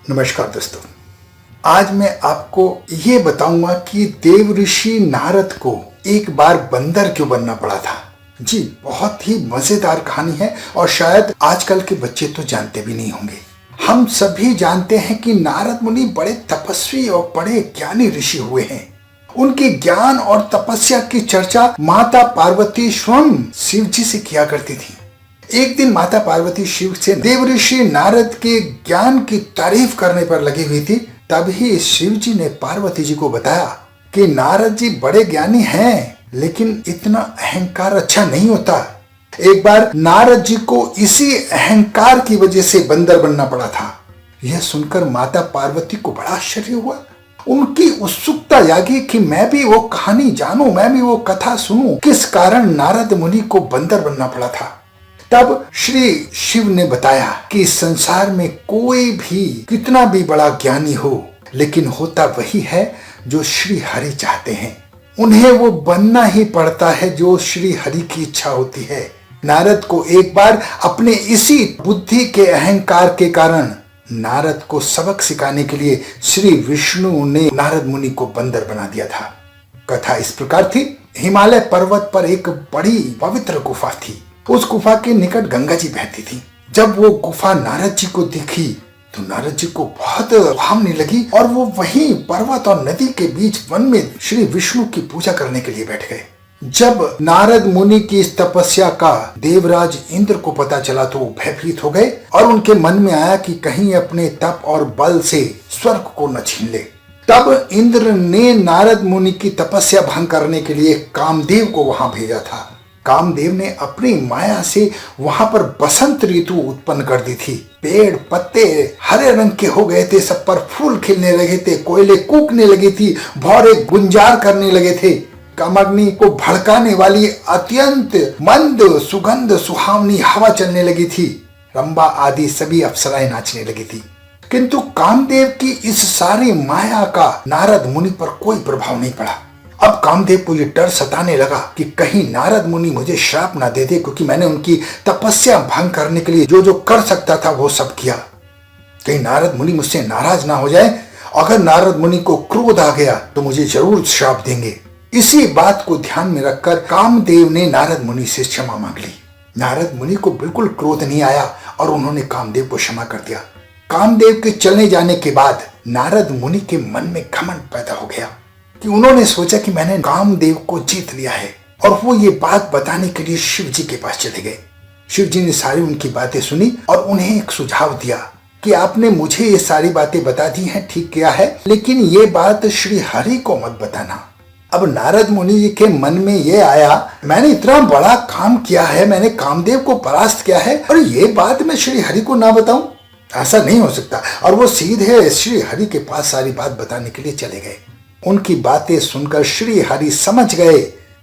नमस्कार दोस्तों। आज मैं आपको ये बताऊंगा कि देव ऋषि नारद को एक बार बंदर क्यों बनना पड़ा था। जी, बहुत ही मजेदार कहानी है और शायद आजकल के बच्चे तो जानते भी नहीं होंगे। हम सभी जानते हैं कि नारद मुनि बड़े तपस्वी और बड़े ज्ञानी ऋषि हुए हैं। उनके ज्ञान और तपस्या की चर्चा माता पार्वती स्वयं शिव जी से किया करती थी। एक दिन माता पार्वती शिव से देव ऋषि नारद के ज्ञान की तारीफ करने पर लगी हुई थी। तभी शिव जी ने पार्वती जी को बताया कि नारद जी बड़े ज्ञानी हैं, लेकिन इतना अहंकार अच्छा नहीं होता। एक बार नारद जी को इसी अहंकार की वजह से बंदर बनना पड़ा था। यह सुनकर माता पार्वती को बड़ा आश्चर्य हुआ। उनकी उत्सुकता जागी कि मैं भी वो कहानी जानूं, मैं भी वो कथा सुनूं, किस कारण नारद मुनि को बंदर बनना पड़ा था। तब श्री शिव ने बताया कि संसार में कोई भी कितना भी बड़ा ज्ञानी हो, लेकिन होता वही है जो श्री हरि चाहते हैं। उन्हें वो बनना ही पड़ता है जो श्री हरि की इच्छा होती है। नारद को एक बार अपने इसी बुद्धि के अहंकार के कारण नारद को सबक सिखाने के लिए श्री विष्णु ने नारद मुनि को बंदर बना दिया था। कथा इस प्रकार थी। हिमालय पर्वत पर एक बड़ी पवित्र गुफा थी। उस गुफा के निकट गंगा जी बहती थी। जब वो गुफा नारद जी को दिखी तो नारद जी को बहुत भावने लगी और वो वहीं पर्वत और नदी के बीच वन में श्री विष्णु की पूजा करने के लिए बैठ गए। जब नारद मुनि की इस तपस्या का देवराज इंद्र को पता चला तो वो भयभीत हो गए और उनके मन में आया कि कहीं अपने तप और बल से स्वर्ग को न छीन ले। तब इंद्र ने नारद मुनि की तपस्या भंग करने के लिए कामदेव को वहां भेजा था। कामदेव ने अपनी माया से वहां पर बसंत ऋतु उत्पन्न कर दी थी। पेड़ पत्ते हरे रंग के हो गए थे, सब पर फूल खिलने लगे थे, कोयले कूकने लगी थी, भौरे गुंजार करने लगे थे। कामाग्नि को भड़काने वाली अत्यंत मंद सुगंध सुहावनी हवा चलने लगी थी। रंबा आदि सभी अप्सराएं नाचने लगी थी। किंतु कामदेव की इस सारी माया का नारद मुनि पर कोई प्रभाव नहीं पड़ा। अब कामदेव को ये डर सताने लगा कि कहीं नारद मुनि मुझे श्राप ना दे दे, क्योंकि मैंने उनकी तपस्या भंग करने के लिए जो जो कर सकता था वो सब किया। कहीं नारद मुनि मुझसे नाराज ना हो जाए। अगर नारद मुनि को क्रोध आ गया तो मुझे जरूर श्राप देंगे। इसी बात को ध्यान में रखकर कामदेव ने नारद मुनि से क्षमा मांग ली। नारद मुनि को बिल्कुल क्रोध नहीं आया और उन्होंने कामदेव को क्षमा कर दिया। कामदेव के चले जाने के बाद नारद मुनि के मन में घमंड पैदा हो गया कि उन्होंने सोचा कि मैंने कामदेव को जीत लिया है, और वो ये बात बताने के लिए शिव जी के पास चले गए। शिव जी ने सारी उनकी बातें सुनी और उन्हें एक सुझाव दिया कि आपने मुझे ये सारी बातें बता दी हैं, ठीक किया है, लेकिन ये बात श्री हरि को मत बताना। अब नारद मुनि जी के मन में ये आया, मैंने इतना बड़ा काम किया है, मैंने कामदेव को परास्त किया है और ये बात मैं श्री हरि को ना बताऊं, ऐसा नहीं हो सकता। और वो सीधे श्री हरि के पास सारी बात बताने के लिए चले गए। उनकी बातें सुनकर श्री हरि समझ गए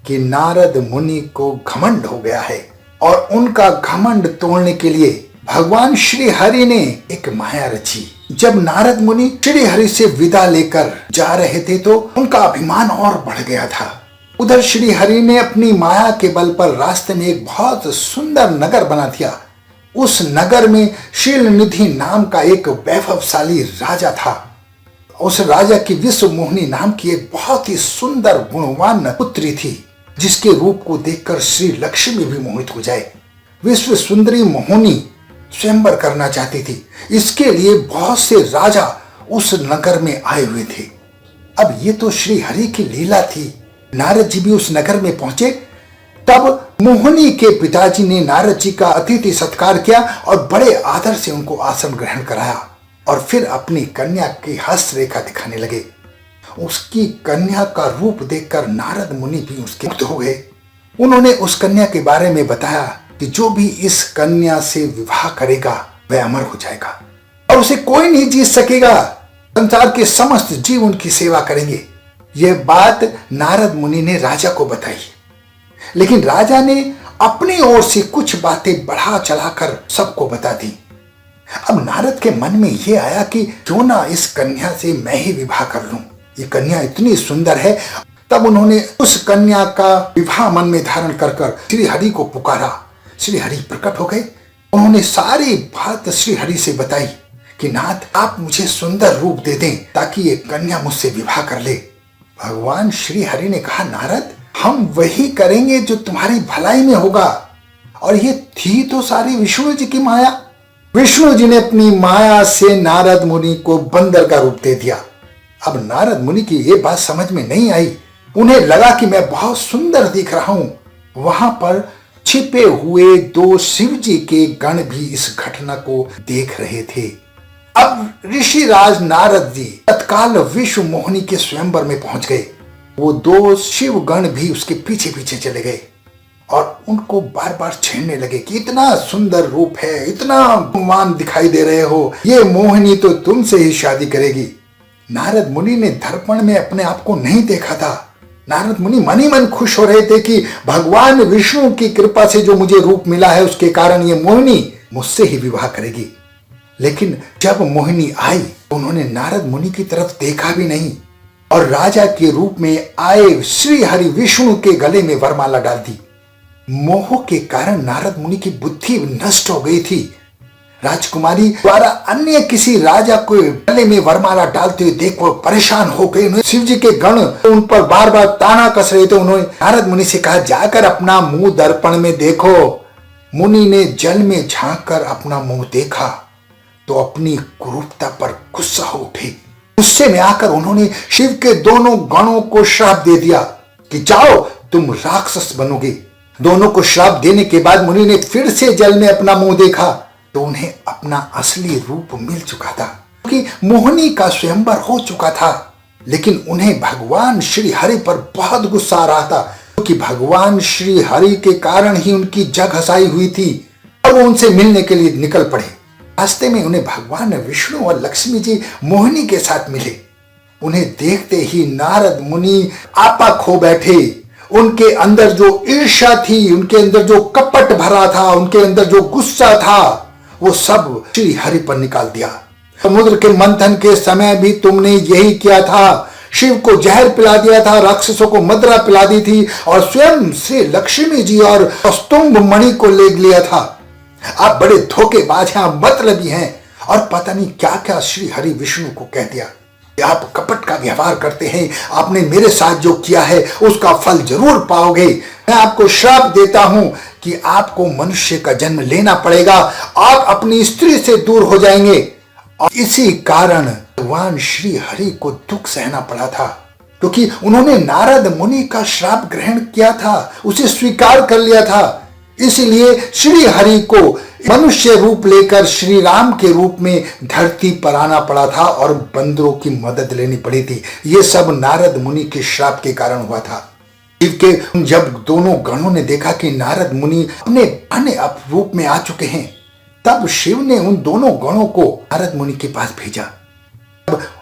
कि नारद मुनि को घमंड हो गया है और उनका घमंड तोड़ने के लिए भगवान श्री हरि ने एक माया रची। जब नारद मुनि श्री हरि से विदा लेकर जा रहे थे तो उनका अभिमान और बढ़ गया था। उधर श्री हरि ने अपनी माया के बल पर रास्ते में एक बहुत सुंदर नगर बना दिया। उस नगर में शीलनिधि नाम का एक वैभवशाली राजा था। उस राजा की विश्व मोहिनी नाम की एक बहुत ही सुंदर गुणवान पुत्री थी, जिसके रूप को देखकर श्री लक्ष्मी भी मोहित हो जाए। विश्व सुंदरी मोहिनी स्वयंवर करना चाहती थी। इसके लिए बहुत से राजा उस नगर में आए हुए थे। अब ये तो श्री हरि की लीला थी। नारद जी भी उस नगर में पहुंचे। तब मोहिनी के पिताजी ने नारद जी का अतिथि सत्कार किया और बड़े आदर से उनको आसन ग्रहण कराया और फिर अपनी कन्या की हस्त रेखा दिखाने लगे। उसकी कन्या का रूप देखकर नारद मुनि भी उसके मुग्ध हो गए। उन्होंने उस कन्या के बारे में बताया कि जो भी इस कन्या से विवाह करेगा वह अमर हो जाएगा और उसे कोई नहीं जीत सकेगा। संसार के समस्त जीव उनकी सेवा करेंगे। यह बात नारद मुनि ने राजा को बताई, लेकिन राजा ने अपनी ओर से कुछ बातें बढ़ा चढ़ाकर सबको बता दी। अब नारद के मन में यह आया कि क्यों ना इस कन्या से मैं ही विवाह कर लूं, ये कन्या इतनी सुंदर है। तब उन्होंने उस कन्या का विवाह मन में धारण कर श्री हरि को पुकारा। श्री हरि प्रकट हो गए। उन्होंने सारी बात श्री हरि से बताई कि नाथ आप मुझे सुंदर रूप दे दें ताकि ये कन्या मुझसे विवाह कर ले। भगवान श्री हरि ने कहा, नारद हम वही करेंगे जो तुम्हारी भलाई में होगा। और ये थी तो सारी विष्णु जी की माया। विष्णु जी ने अपनी माया से नारद मुनि को बंदर का रूप दे दिया। अब नारद मुनि की ये बात समझ में नहीं आई। उन्हें लगा कि मैं बहुत सुंदर दिख रहा हूं। वहां पर छिपे हुए 2 शिव जी के गण भी इस घटना को देख रहे थे। अब ऋषिराज नारद जी तत्काल विश्व मोहिनी के स्वयंवर में पहुंच गए। वो 2 शिव गण भी उसके पीछे पीछे चले गए और उनको बार बार छेड़ने लगे कि इतना सुंदर रूप है, इतना गुणवान दिखाई दे रहे हो, ये मोहिनी तो तुमसे ही शादी करेगी। नारद मुनि ने दर्पण में अपने आप को नहीं देखा था। नारद मुनि मन ही मन खुश हो रहे थे कि भगवान विष्णु की कृपा से जो मुझे रूप मिला है उसके कारण ये मोहिनी मुझसे ही विवाह करेगी। लेकिन जब मोहिनी आई तो उन्होंने नारद मुनि की तरफ देखा भी नहीं और राजा के रूप में आए श्री हरि विष्णु के गले में वरमाला डाल दी। मोह के कारण नारद मुनि की बुद्धि नष्ट हो गई थी। राजकुमारी द्वारा अन्य किसी राजा को गले में वरमाला डालते हुए देख वो परेशान हो गए। शिव जी के गण उन पर बार बार ताना कस रहे थे। उन्होंने नारद मुनि से कहा, जाकर अपना मुंह दर्पण में देखो। मुनि ने जल में झांक कर अपना मुंह देखा तो अपनी कुरूपता पर गुस्सा हो उठे। गुस्से में आकर उन्होंने शिव के दोनों गणों को श्राप दे दिया कि जाओ तुम राक्षस बनोगे। दोनों को श्राप देने के बाद मुनि ने फिर से जल में अपना मुंह देखा तो उन्हें अपना असली रूप मिल चुका था, क्योंकि मोहिनी का स्वयंवर हो चुका था। लेकिन उन्हें भगवान श्री हरि पर बहुत गुस्सा आ रहा था, क्योंकि भगवान श्री हरि के कारण ही उनकी जग हसाई हुई थी और वो उनसे मिलने के लिए निकल पड़े। रास्ते में उन्हें भगवान विष्णु और लक्ष्मी जी मोहिनी के साथ मिले। उन्हें देखते ही नारद मुनि आपा खो बैठे। उनके अंदर जो ईर्ष्या थी, उनके अंदर जो कपट भरा था, उनके अंदर जो गुस्सा था, वो सब श्री हरि पर निकाल दिया। समुद्र के मंथन के समय भी तुमने यही किया था। शिव को जहर पिला दिया था, राक्षसों को मदिरा पिला दी थी और स्वयं श्री लक्ष्मी जी और स्तुंभ मणि को ले लिया था। आप बड़े धोखेबाज हैं, मतलबी हैं और पता नहीं क्या क्या श्री हरि विष्णु को कह दिया। आप कपट का व्यवहार करते हैं। आपने मेरे साथ जो किया है उसका फल जरूर पाओगे। मैं आपको श्राप देता हूं कि आपको मनुष्य का जन्म लेना पड़ेगा। आप अपनी स्त्री से दूर हो जाएंगे। और इसी कारण भगवान श्री हरि को दुख सहना पड़ा था, क्योंकि उन्होंने नारद मुनि का श्राप ग्रहण किया था, उसे स्वीकार कर लिया था। इसलिए श्री हरि को मनुष्य रूप लेकर श्री राम के रूप में धरती पर आना पड़ा था और बंदरों की मदद लेनी पड़ी थी। ये सब नारद मुनि के श्राप के कारण हुआ था। शिव के जब दोनों गणों ने देखा कि नारद मुनि अपने रूप में आ चुके हैं, तब शिव ने उन दोनों गणों को नारद मुनि के पास भेजा।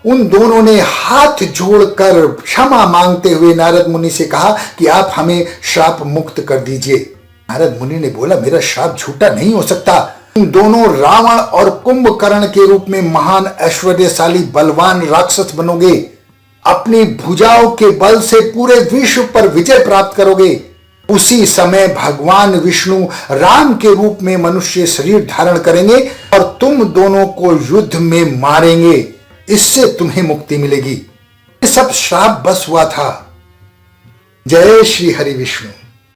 उन दोनों ने हाथ जोड़कर क्षमा मांगते हुए नारद मुनि से कहा कि आप हमें श्राप मुक्त कर दीजिए। नारद मुनि ने बोला, मेरा श्राप झूठा नहीं हो सकता। तुम दोनों रावण और कुंभकर्ण के रूप में महान ऐश्वर्यशाली बलवान राक्षस बनोगे। अपनी भुजाओं के बल से पूरे विश्व पर विजय प्राप्त करोगे। उसी समय भगवान विष्णु राम के रूप में मनुष्य शरीर धारण करेंगे और तुम दोनों को युद्ध में मारेंगे। इससे तुम्हें मुक्ति मिलेगी। ये सब श्राप बस हुआ था। जय श्री हरि विष्णु।